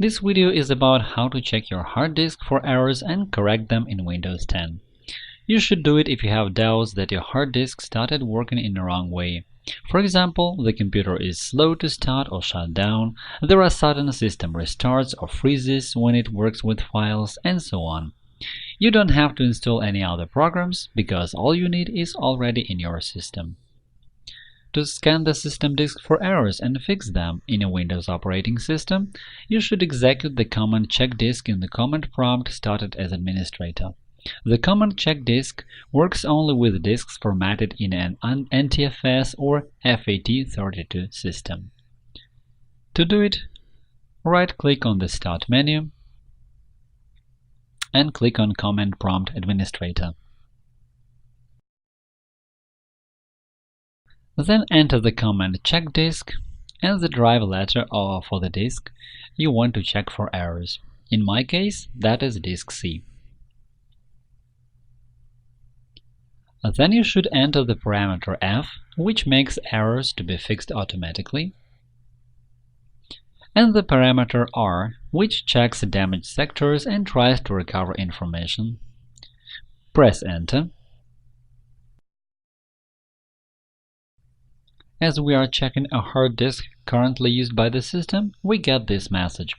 This video is about how to check your hard disk for errors and correct them in Windows 10. You should do it if you have doubts that your hard disk started working in the wrong way. For example, the computer is slow to start or shut down, there are sudden system restarts or freezes when it works with files, and so on. You don't have to install any other programs, because all you need is already in your system. To scan the system disk for errors and fix them in a Windows operating system, you should execute the command check disk in the command prompt started as administrator. The command check disk works only with disks formatted in an NTFS or FAT32 system. To do it, right-click on the Start menu and click on Command Prompt Administrator. Then enter the command check disk and the drive letter for the disk you want to check for errors. In my case, that is disk C. Then you should enter the parameter F, which makes errors to be fixed automatically, and the parameter R, which checks damaged sectors and tries to recover information. Press Enter. As we are checking a hard disk currently used by the system, we get this message: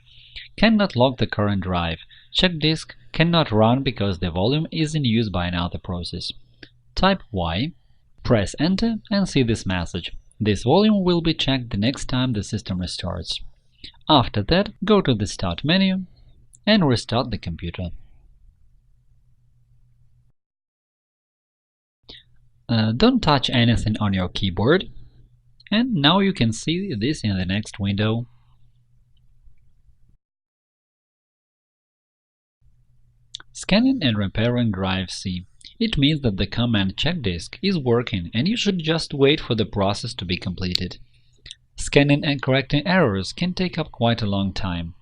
cannot lock the current drive. Check disk cannot run because the volume is in use by another process. Type Y, press Enter and see this message. This volume will be checked the next time the system restarts. After that, go to the Start menu and restart the computer. Don't touch anything on your keyboard. And now you can see this in the next window. Scanning and repairing drive C. It means that the command check disk is working and you should just wait for the process to be completed. Scanning and correcting errors can take up quite a long time.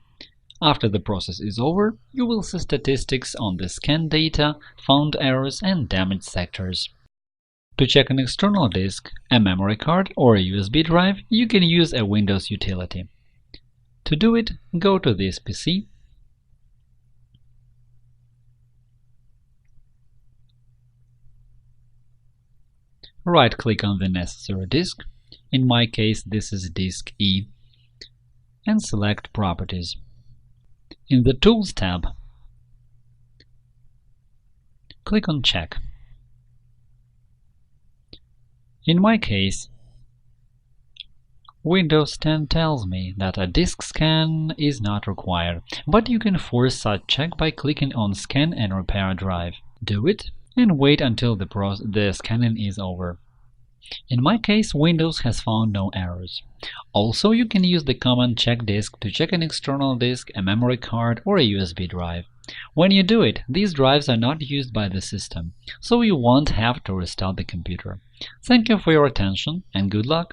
After the process is over, you will see statistics on the scan data, found errors, and damaged sectors. To check an external disk, a memory card, or a USB drive, you can use a Windows utility. To do it, go to this PC, right-click on the necessary disk, in my case this is disk E, and select Properties. In the Tools tab, click on Check. In my case, Windows 10 tells me that a disk scan is not required, but you can force such check by clicking on Scan and Repair Drive. Do it and wait until the scanning is over. In my case, Windows has found no errors. Also, you can use the command check disk to check an external disk, a memory card, or a USB drive. When you do it, these drives are not used by the system, so you won't have to restart the computer. Thank you for your attention and good luck!